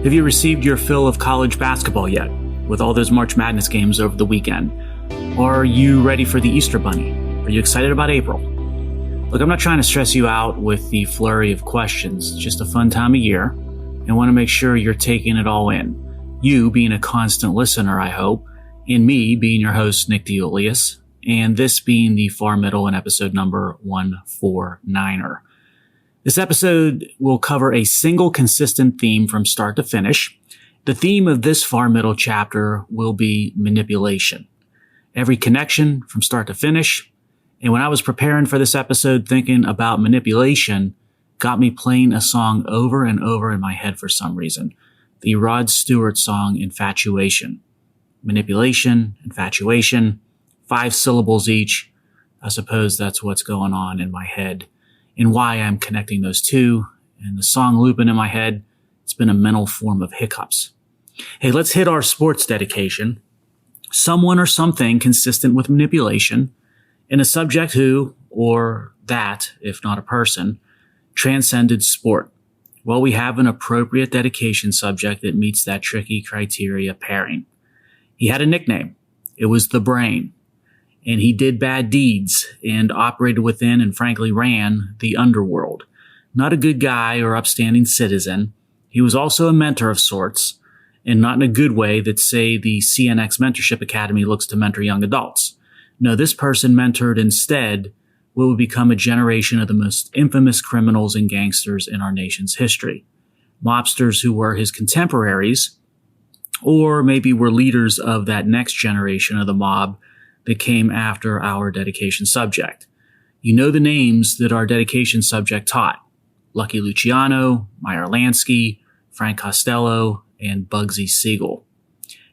Have you received your fill of college basketball yet, with all those March Madness games over the weekend? Or are you ready for the Easter Bunny? Are you excited about April? Look, I'm not trying to stress you out with the flurry of questions. It's just a fun time of year, and want to make sure you're taking it all in. You being a constant listener, I hope, and me being your host, Nick DeUlius, and this being the Far Middle and episode number 149er. This episode will cover a single consistent theme from start to finish. The theme of this Far Middle chapter will be manipulation. Every connection from start to finish. And when I was preparing for this episode, thinking about manipulation got me playing a song over and over in my head for some reason. The Rod Stewart song, Infatuation. Manipulation, infatuation, 5 syllables each. I suppose that's what's going on in my head and why I'm connecting those two. And the song looping in my head, it's been a mental form of hiccups. Hey, let's hit our sports dedication. Someone or something consistent with manipulation, and a subject who, or that, if not a person, transcended sport. Well, we have an appropriate dedication subject that meets that tricky criteria pairing. He had a nickname. It was the Brain. And he did bad deeds and operated within and frankly ran the underworld. Not a good guy or upstanding citizen. He was also a mentor of sorts, and not in a good way that, say, the CNX Mentorship Academy looks to mentor young adults. No, this person mentored instead what would become a generation of the most infamous criminals and gangsters in our nation's history. Mobsters who were his contemporaries, or maybe were leaders of that next generation of the mob that came after our dedication subject. You know the names that our dedication subject taught: Lucky Luciano, Meyer Lansky, Frank Costello, and Bugsy Siegel.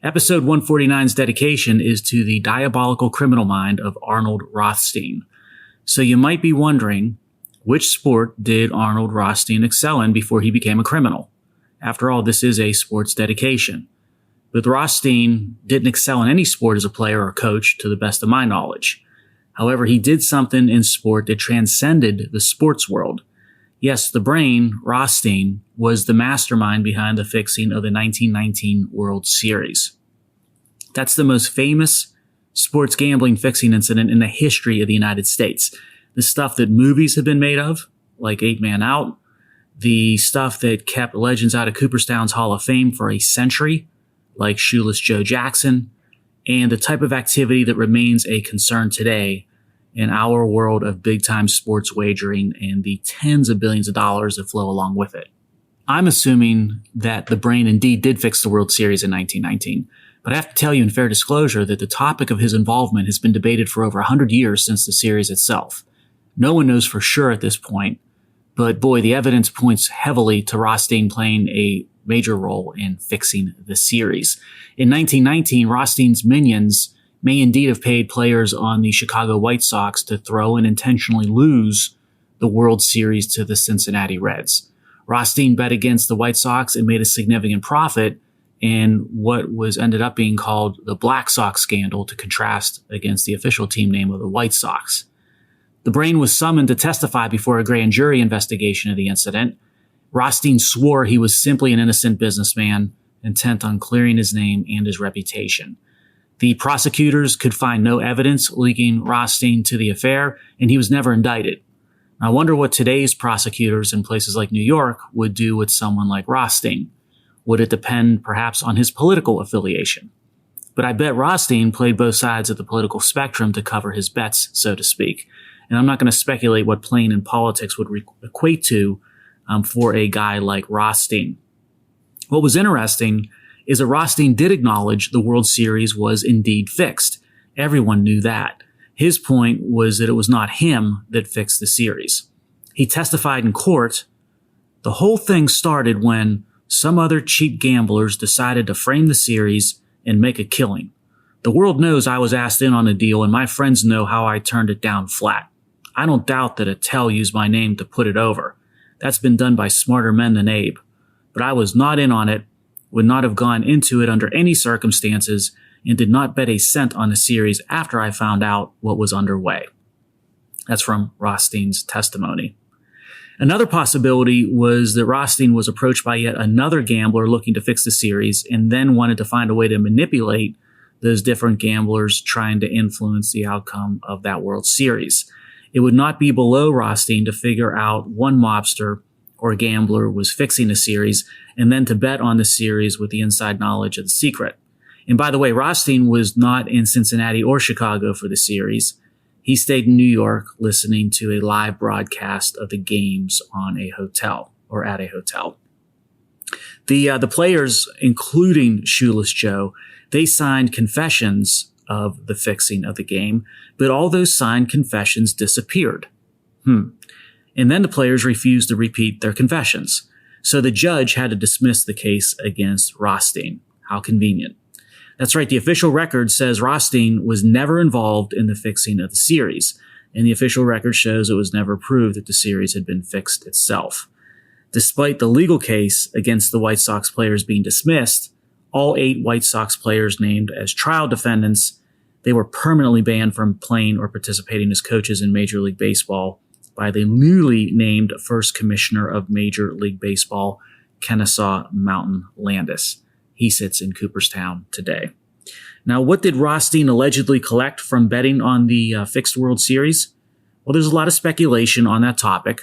Episode 149's dedication is to the diabolical criminal mind of Arnold Rothstein. So you might be wondering, which sport did Arnold Rothstein excel in before he became a criminal? After all, this is a sports dedication. But Rothstein didn't excel in any sport as a player or coach, to the best of my knowledge. However, he did something in sport that transcended the sports world. Yes, the Brain, Rothstein, was the mastermind behind the fixing of the 1919 World Series. That's the most famous sports gambling fixing incident in the history of the United States. The stuff that movies have been made of, like 8 Man Out, the stuff that kept legends out of Cooperstown's Hall of Fame for a century, like Shoeless Joe Jackson, and the type of activity that remains a concern today in our world of big-time sports wagering and the tens of billions of dollars that flow along with it. I'm assuming that the Brain indeed did fix the World Series in 1919, but I have to tell you in fair disclosure that the topic of his involvement has been debated for over 100 years since the series itself. No one knows for sure at this point, but boy, the evidence points heavily to Rothstein playing a major role in fixing the series. In 1919, Rothstein's minions may indeed have paid players on the Chicago White Sox to throw and intentionally lose the World Series to the Cincinnati Reds. Rothstein bet against the White Sox and made a significant profit in what was ended up being called the Black Sox scandal, to contrast against the official team name of the White Sox. The Brain was summoned to testify before a grand jury investigation of the incident. Rothstein swore he was simply an innocent businessman, intent on clearing his name and his reputation. The prosecutors could find no evidence linking Rothstein to the affair, and he was never indicted. I wonder what today's prosecutors in places like New York would do with someone like Rothstein. Would it depend perhaps on his political affiliation? But I bet Rothstein played both sides of the political spectrum to cover his bets, so to speak. And I'm not going to speculate what playing in politics would equate to for a guy like Rothstein. What was interesting is that Rothstein did acknowledge the World Series was indeed fixed. Everyone knew that. His point was that it was not him that fixed the series. He testified in court. The whole thing started when some other cheap gamblers decided to frame the series and make a killing. The world knows I was asked in on a deal, and my friends know how I turned it down flat. I don't doubt that Attell used my name to put it over. That's been done by smarter men than Abe. But I was not in on it, would not have gone into it under any circumstances, and did not bet a cent on the series after I found out what was underway. That's from Rothstein's testimony. Another possibility was that Rothstein was approached by yet another gambler looking to fix the series and then wanted to find a way to manipulate those different gamblers trying to influence the outcome of that World Series. It would not be below Rothstein to figure out one mobster or gambler was fixing the series and then to bet on the series with the inside knowledge of the secret. And by the way, Rothstein was not in Cincinnati or Chicago for the series. He stayed in New York listening to a live broadcast of the games on a hotel or at a hotel. The players, including Shoeless Joe, they signed confessions of the fixing of the game, but all those signed confessions disappeared. And then the players refused to repeat their confessions. So the judge had to dismiss the case against Rothstein. How convenient. That's right. The official record says Rothstein was never involved in the fixing of the series, and the official record shows it was never proved that the series had been fixed itself. Despite the legal case against the White Sox players being dismissed, all 8 White Sox players named as trial defendants, they were permanently banned from playing or participating as coaches in Major League Baseball by the newly named first commissioner of Major League Baseball, Kennesaw Mountain Landis. He sits in Cooperstown today. Now, what did Rothstein allegedly collect from betting on the fixed World Series? Well, there's a lot of speculation on that topic.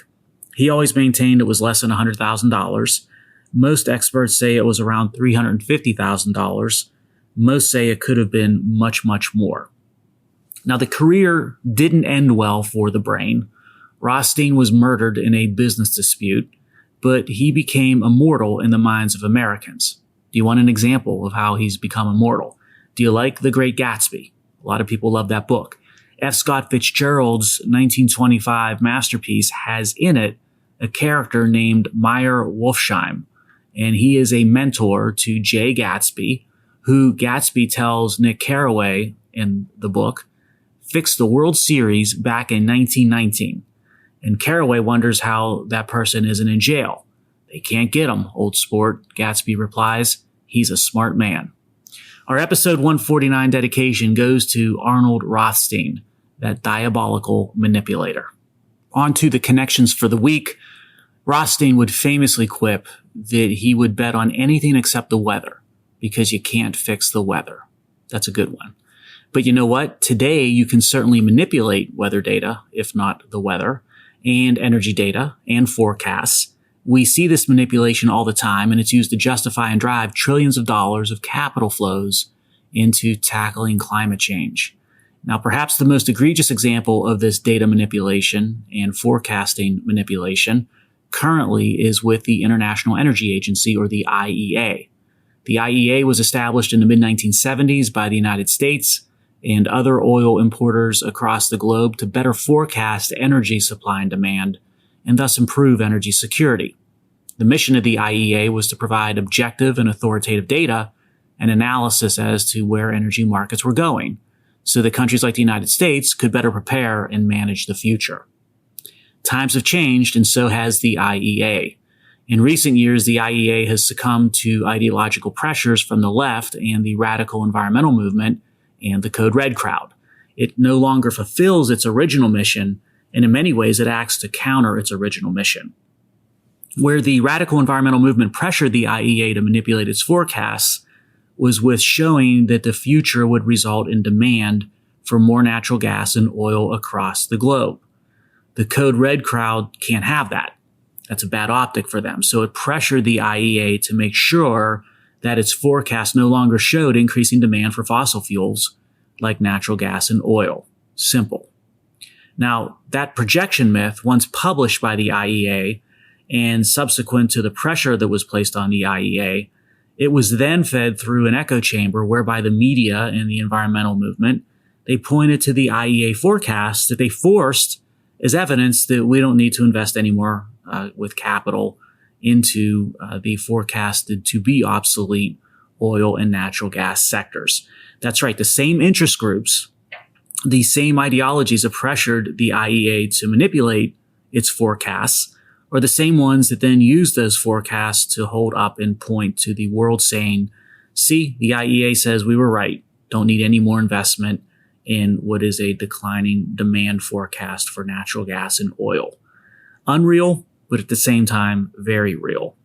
He always maintained it was less than $100,000. Most experts say it was around $350,000. Most say it could have been much, much more. Now, the career didn't end well for the Brain. Rothstein was murdered in a business dispute, but he became immortal in the minds of Americans. Do you want an example of how he's become immortal? Do you like The Great Gatsby? A lot of people love that book. F. Scott Fitzgerald's 1925 masterpiece has in it a character named Meyer Wolfsheim, and he is a mentor to Jay Gatsby, who Gatsby tells Nick Carraway in the book fixed the World Series back in 1919. And Carraway wonders how that person isn't in jail. They can't get him, old sport, Gatsby replies. He's a smart man. Our episode 149 dedication goes to Arnold Rothstein, that diabolical manipulator. On to the connections for the week. Rothstein would famously quip that he would bet on anything except the weather because you can't fix the weather. That's a good one. But you know what? Today you can certainly manipulate weather data, if not the weather, and energy data and forecasts. We see this manipulation all the time, and it's used to justify and drive trillions of dollars of capital flows into tackling climate change. Now, perhaps the most egregious example of this data manipulation and forecasting manipulation currently is with the International Energy Agency, or the IEA. The IEA was established in the mid-1970s by the United States and other oil importers across the globe to better forecast energy supply and demand, and thus improve energy security. The mission of the IEA was to provide objective and authoritative data and analysis as to where energy markets were going, so that countries like the United States could better prepare and manage the future. Times have changed, and so has the IEA. In recent years, the IEA has succumbed to ideological pressures from the left and the radical environmental movement and the Code Red crowd. It no longer fulfills its original mission, and in many ways it acts to counter its original mission. Where the radical environmental movement pressured the IEA to manipulate its forecasts was with showing that the future would result in demand for more natural gas and oil across the globe. The Code Red crowd can't have that. That's a bad optic for them. So it pressured the IEA to make sure that its forecast no longer showed increasing demand for fossil fuels like natural gas and oil. Simple. Now, that projection myth, once published by the IEA and subsequent to the pressure that was placed on the IEA, it was then fed through an echo chamber whereby the media and the environmental movement, they pointed to the IEA forecasts that they forced as evidence that we don't need to invest anymore with capital into the forecasted to be obsolete oil and natural gas sectors. That's right. The same interest groups, the same ideologies that pressured the IEA to manipulate its forecasts are the same ones that then use those forecasts to hold up and point to the world saying, see, the IEA says we were right. Don't need any more investment in what is a declining demand forecast for natural gas and oil. Unreal? but at the same time, very real.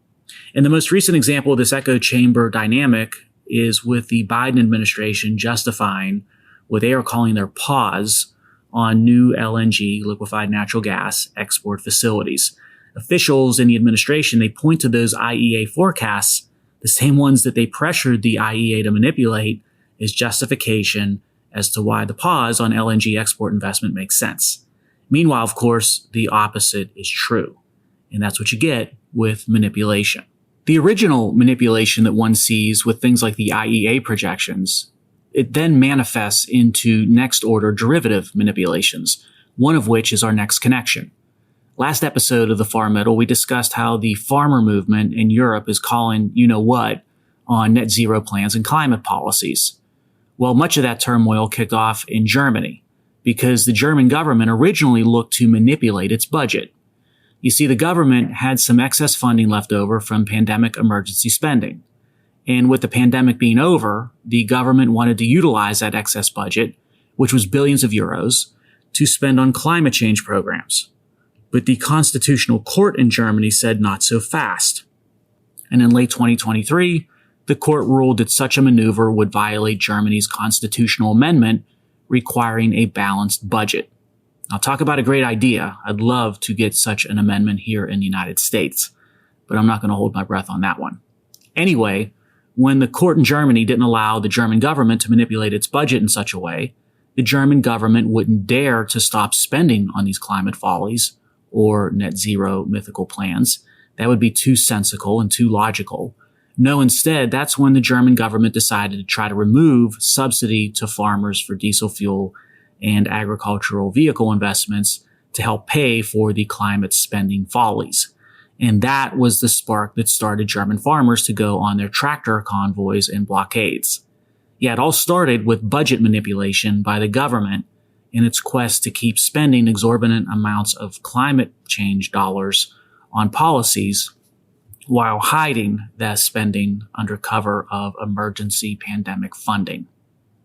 And the most recent example of this echo chamber dynamic is with the Biden administration justifying what they are calling their pause on new LNG, liquefied natural gas, export facilities. Officials in the administration, they point to those IEA forecasts, the same ones that they pressured the IEA to manipulate, as justification as to why the pause on LNG export investment makes sense. Meanwhile, of course, the opposite is true. And that's what you get with manipulation. The original manipulation that one sees with things like the IEA projections, it then manifests into next order derivative manipulations, one of which is our next connection. Last episode of the Far Middle, we discussed how the farmer movement in Europe is calling you-know-what on net zero plans and climate policies. Well, much of that turmoil kicked off in Germany because the German government originally looked to manipulate its budget. You see, the government had some excess funding left over from pandemic emergency spending. And with the pandemic being over, the government wanted to utilize that excess budget, which was billions of euros, to spend on climate change programs. But the Constitutional Court in Germany said not so fast. And in late 2023, the court ruled that such a maneuver would violate Germany's constitutional amendment requiring a balanced budget. Now, talk about a great idea. I'd love to get such an amendment here in the United States, but I'm not going to hold my breath on that one. Anyway, when the court in Germany didn't allow the German government to manipulate its budget in such a way, the German government wouldn't dare to stop spending on these climate follies or net zero mythical plans. That would be too sensical and too logical. No, instead, that's when the German government decided to try to remove subsidy to farmers for diesel fuel and agricultural vehicle investments to help pay for the climate spending follies. And that was the spark that started German farmers to go on their tractor convoys and blockades. Yeah, it all started with budget manipulation by the government in its quest to keep spending exorbitant amounts of climate change dollars on policies while hiding that spending under cover of emergency pandemic funding.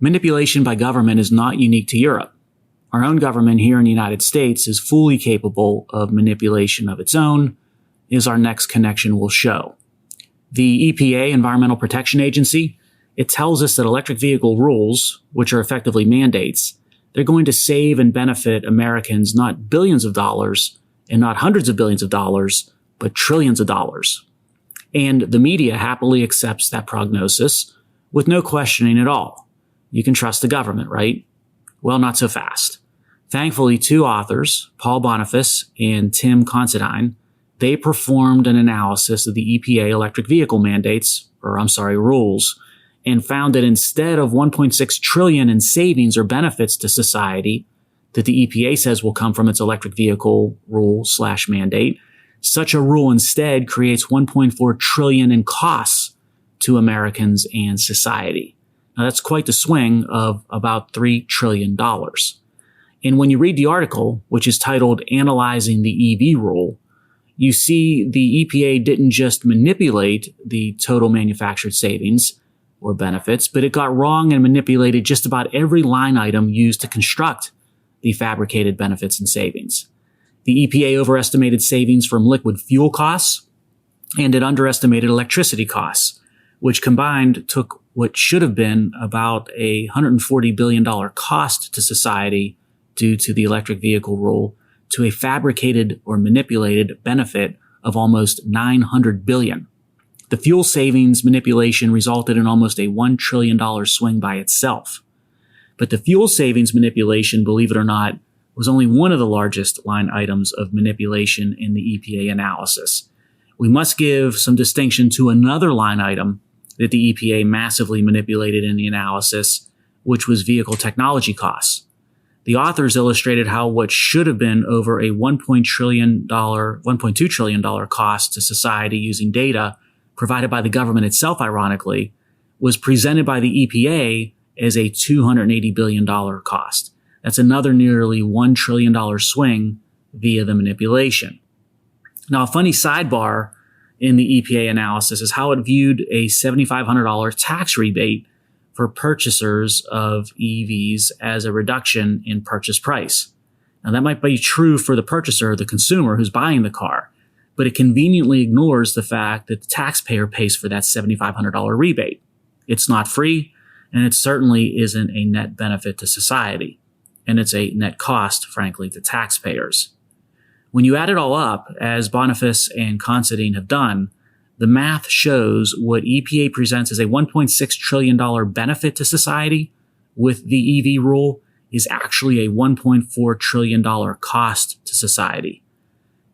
Manipulation by government is not unique to Europe. Our own government here in the United States is fully capable of manipulation of its own, as our next connection will show. The EPA, Environmental Protection Agency, it tells us that electric vehicle rules, which are effectively mandates, they're going to save and benefit Americans not billions of dollars and not hundreds of billions of dollars, but trillions of dollars. And the media happily accepts that prognosis with no questioning at all. You can trust the government, right? Well, not so fast. Thankfully, two authors, Paul Boniface and Tim Considine, they performed an analysis of the EPA electric vehicle rules, and found that instead of 1.6 trillion in savings or benefits to society that the EPA says will come from its electric vehicle rule/mandate, such a rule instead creates 1.4 trillion in costs to Americans and society. Now, that's quite the swing of about $3 trillion. And when you read the article, which is titled Analyzing the EV Rule, you see the EPA didn't just manipulate the total manufactured savings or benefits, but it got wrong and manipulated just about every line item used to construct the fabricated benefits and savings. The EPA overestimated savings from liquid fuel costs, and it underestimated electricity costs, which combined took what should have been about a $140 billion cost to society due to the electric vehicle rule to a fabricated or manipulated benefit of almost $900 billion. The fuel savings manipulation resulted in almost a $1 trillion swing by itself. But the fuel savings manipulation, believe it or not, was only one of the largest line items of manipulation in the EPA analysis. We must give some distinction to another line item that the EPA massively manipulated in the analysis, which was vehicle technology costs. The authors illustrated how what should have been over a $1.2 trillion cost to society using data provided by the government itself, ironically, was presented by the EPA as a $280 billion cost. That's another nearly $1 trillion swing via the manipulation. Now, a funny sidebar in the EPA analysis is how it viewed a $7,500 tax rebate for purchasers of EVs as a reduction in purchase price. Now, that might be true for the purchaser, the consumer who's buying the car, but it conveniently ignores the fact that the taxpayer pays for that $7,500 rebate. It's not free, and it certainly isn't a net benefit to society. And it's a net cost, frankly, to taxpayers. When you add it all up, as Boniface and Considine have done, the math shows what EPA presents as a $1.6 trillion benefit to society with the EV rule is actually a $1.4 trillion cost to society.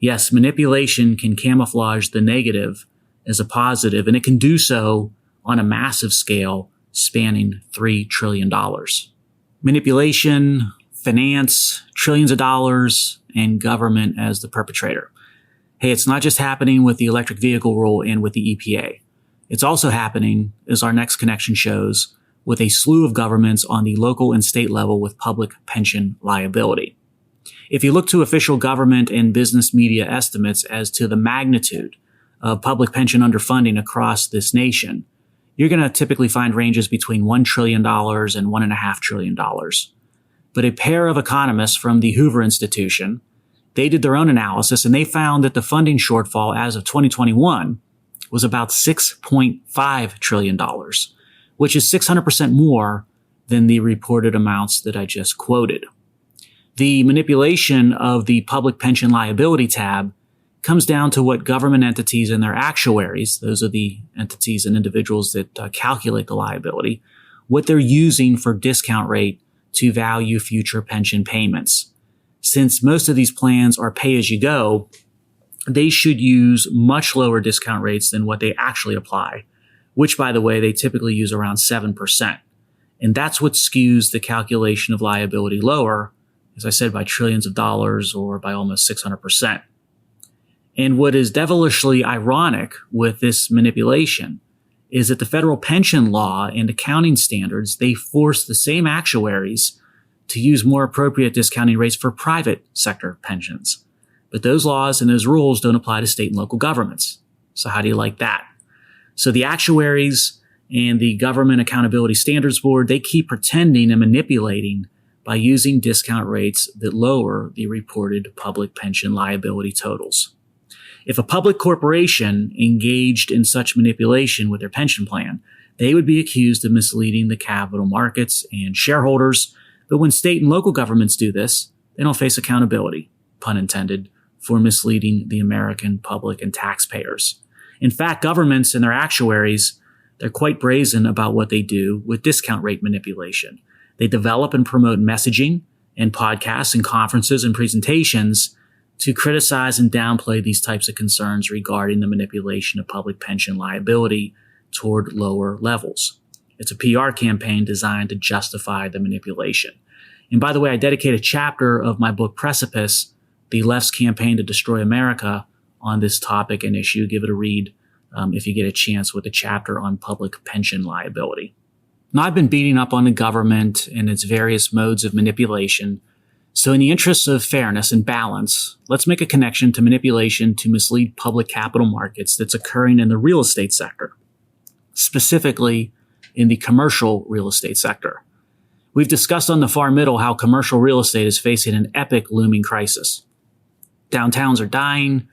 Yes, manipulation can camouflage the negative as a positive, and it can do so on a massive scale spanning $3 trillion. Manipulation, finance, trillions of dollars, and government as the perpetrator. Hey, it's not just happening with the electric vehicle rule and with the EPA. It's also happening, as our next connection shows, with a slew of governments on the local and state level with public pension liability. If you look to official government and business media estimates as to the magnitude of public pension underfunding across this nation, you're going to typically find ranges between $1 trillion and $1.5 trillion. But a pair of economists from the Hoover Institution, they did their own analysis, and they found that the funding shortfall as of 2021 was about $6.5 trillion, which is 600% more than the reported amounts that I just quoted. The manipulation of the public pension liability tab comes down to what government entities and their actuaries, those are the entities and individuals that calculate the liability, what they're using for discount rate to value future pension payments. Since most of these plans are pay-as-you-go, they should use much lower discount rates than what they actually apply, which, by the way, they typically use around 7%. And that's what skews the calculation of liability lower, as I said, by trillions of dollars or by almost 600%. And what is devilishly ironic with this manipulation is that the federal pension law and accounting standards, they force the same actuaries to use more appropriate discounting rates for private sector pensions. But those laws and those rules don't apply to state and local governments. So how do you like that? So the actuaries and the Government Accountability Standards Board, they keep pretending and manipulating by using discount rates that lower the reported public pension liability totals. If a public corporation engaged in such manipulation with their pension plan, they would be accused of misleading the capital markets and shareholders. But when state and local governments do this, they don't face accountability, pun intended, for misleading the American public and taxpayers. In fact, governments and their actuaries, they're quite brazen about what they do with discount rate manipulation. They develop and promote messaging and podcasts and conferences and presentations to criticize and downplay these types of concerns regarding the manipulation of public pension liability toward lower levels. It's a PR campaign designed to justify the manipulation. And by the way, I dedicate a chapter of my book Precipice, The Left's Campaign to Destroy America, on this topic and issue. Give it a read if you get a chance, with a chapter on public pension liability. Now, I've been beating up on the government and its various modes of manipulation. So in the interests of fairness and balance, let's make a connection to manipulation to mislead public capital markets that's occurring in the real estate sector, specifically in the commercial real estate sector. We've discussed on the far middle how commercial real estate is facing an epic looming crisis. Downtowns are dying,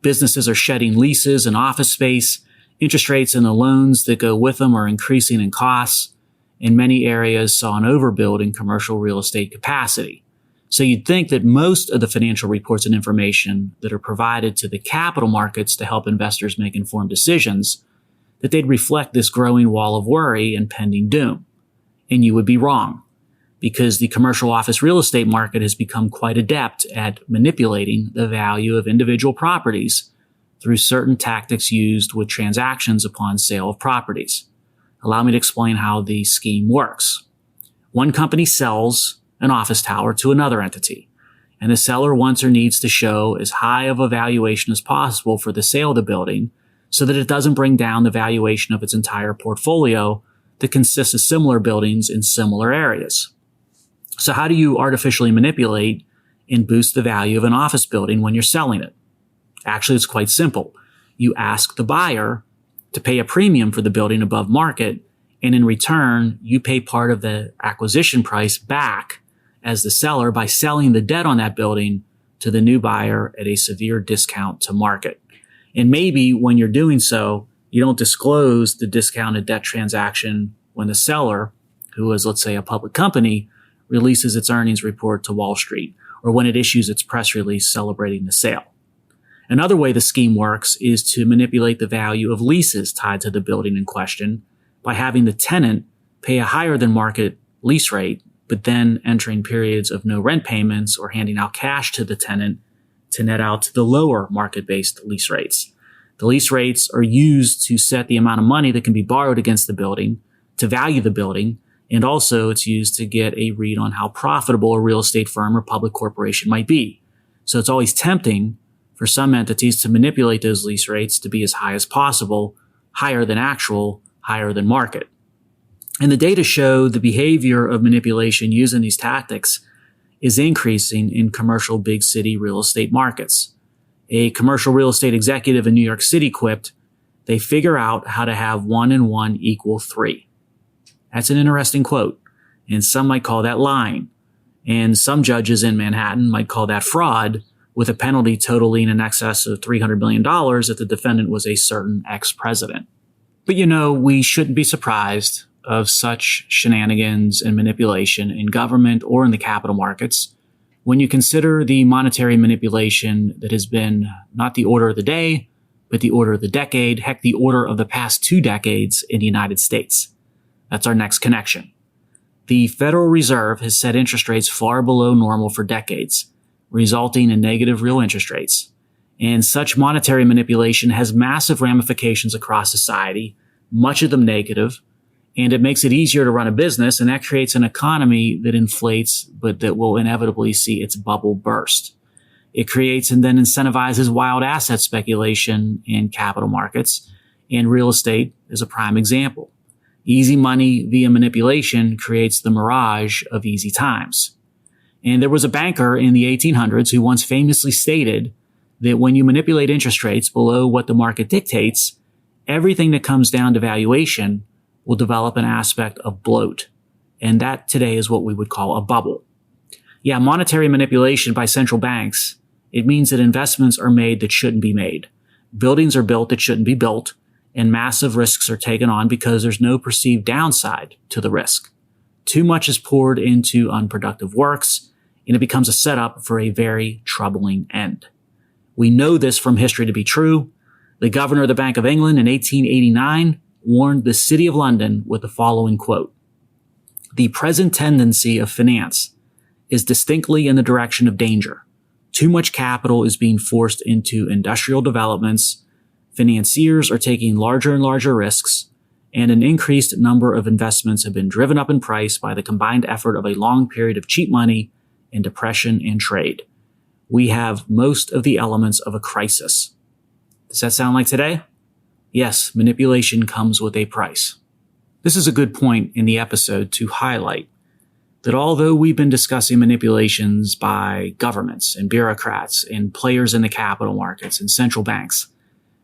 businesses are shedding leases and office space, interest rates and the loans that go with them are increasing in costs, and many areas saw an overbuild in commercial real estate capacity. So you'd think that most of the financial reports and information that are provided to the capital markets to help investors make informed decisions, that they'd reflect this growing wall of worry and pending doom. And you would be wrong, because the commercial office real estate market has become quite adept at manipulating the value of individual properties through certain tactics used with transactions upon sale of properties. Allow me to explain how the scheme works. One company sells an office tower to another entity, and the seller wants or needs to show as high of a valuation as possible for the sale of the building so that it doesn't bring down the valuation of its entire portfolio that consists of similar buildings in similar areas. So how do you artificially manipulate and boost the value of an office building when you're selling it? Actually, it's quite simple. You ask the buyer to pay a premium for the building above market, and in return, you pay part of the acquisition price back as the seller by selling the debt on that building to the new buyer at a severe discount to market. And maybe when you're doing so, you don't disclose the discounted debt transaction when the seller, who is, let's say, a public company, releases its earnings report to Wall Street, or when it issues its press release celebrating the sale. Another way the scheme works is to manipulate the value of leases tied to the building in question by having the tenant pay a higher than market lease rate, but then entering periods of no rent payments or handing out cash to the tenant to net out to the lower market-based lease rates. The lease rates are used to set the amount of money that can be borrowed against the building, to value the building, and also it's used to get a read on how profitable a real estate firm or public corporation might be. So it's always tempting for some entities to manipulate those lease rates to be as high as possible, higher than actual, higher than market. And the data show the behavior of manipulation using these tactics is increasing in commercial big city real estate markets. A commercial real estate executive in New York City quipped, "They figure out how to have 1 and 1 equal 3. That's an interesting quote, and some might call that lying. And some judges in Manhattan might call that fraud, with a penalty totaling in excess of $300 million if the defendant was a certain ex-president. But we shouldn't be surprised of such shenanigans and manipulation in government or in the capital markets when you consider the monetary manipulation that has been not the order of the day, but the order of the decade, heck, the order of the past 2 decades in the United States. That's our next connection. The Federal Reserve has set interest rates far below normal for decades, resulting in negative real interest rates. And such monetary manipulation has massive ramifications across society, much of them negative, and it makes it easier to run a business, and that creates an economy that inflates, but that will inevitably see its bubble burst. It creates and then incentivizes wild asset speculation in capital markets, and real estate is a prime example. Easy money via manipulation creates the mirage of easy times. And there was a banker in the 1800s who once famously stated that when you manipulate interest rates below what the market dictates, everything that comes down to valuation will develop an aspect of bloat. And that today is what we would call a bubble. Yeah, monetary manipulation by central banks, it means that investments are made that shouldn't be made. Buildings are built that shouldn't be built, and massive risks are taken on because there's no perceived downside to the risk. Too much is poured into unproductive works, and it becomes a setup for a very troubling end. We know this from history to be true. The governor of the Bank of England in 1889 warned the City of London with the following quote, "The present tendency of finance is distinctly in the direction of danger. Too much capital is being forced into industrial developments, financiers are taking larger and larger risks, and an increased number of investments have been driven up in price by the combined effort of a long period of cheap money and depression and trade. We have most of the elements of a crisis." Does that sound like today? Yes, manipulation comes with a price. This is a good point in the episode to highlight that although we've been discussing manipulations by governments and bureaucrats and players in the capital markets and central banks,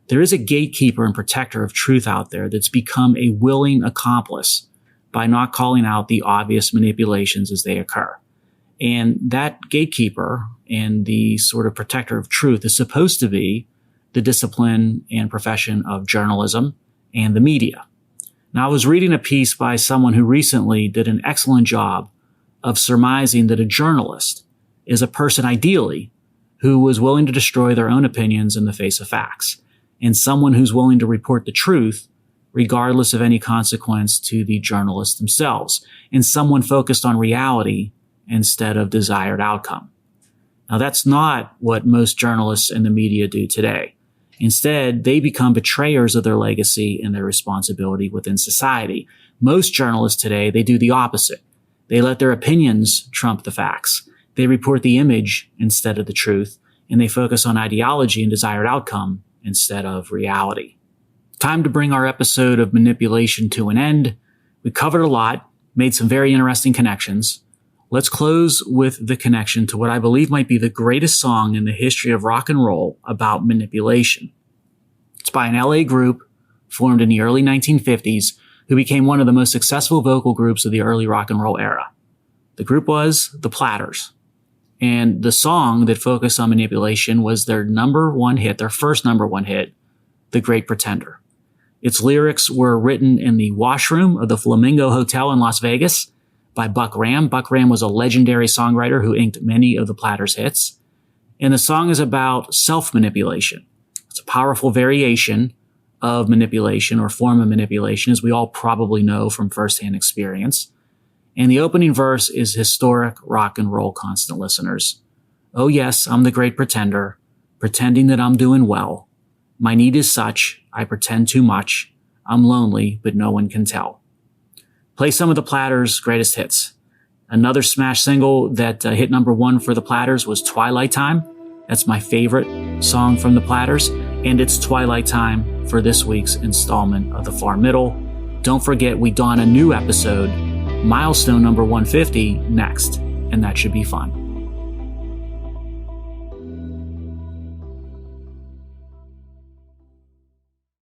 there is a gatekeeper and protector of truth out there that's become a willing accomplice by not calling out the obvious manipulations as they occur. And that gatekeeper and the sort of protector of truth is supposed to be the discipline and profession of journalism and the media. Now, I was reading a piece by someone who recently did an excellent job of surmising that a journalist is a person ideally who was willing to destroy their own opinions in the face of facts, and someone who's willing to report the truth regardless of any consequence to the journalists themselves, and someone focused on reality instead of desired outcome. Now, that's not what most journalists in the media do today. Instead, they become betrayers of their legacy and their responsibility within society. Most journalists today, they do the opposite. They let their opinions trump the facts. They report the image instead of the truth, and they focus on ideology and desired outcome instead of reality. Time to bring our episode of manipulation to an end. We covered a lot, made some very interesting connections. Let's close with the connection to what I believe might be the greatest song in the history of rock and roll about manipulation. It's by an LA group formed in the early 1950s who became one of the most successful vocal groups of the early rock and roll era. The group was The Platters. And the song that focused on manipulation was their number one hit, their first number one hit, The Great Pretender. Its lyrics were written in the washroom of the Flamingo Hotel in Las Vegas by Buck Ram. Buck Ram was a legendary songwriter who inked many of the Platters' hits. And the song is about self-manipulation. It's a powerful variation of manipulation or form of manipulation, as we all probably know from firsthand experience. And the opening verse is historic rock and roll, constant listeners. Oh yes, I'm the great pretender, pretending that I'm doing well. My need is such, I pretend too much. I'm lonely, but no one can tell. Play some of the Platters' greatest hits. Another smash single that hit number one for the Platters was Twilight Time. That's my favorite song from the Platters. And it's Twilight Time for this week's installment of The Far Middle. Don't forget, we don a new episode, milestone number 150, next. And that should be fun.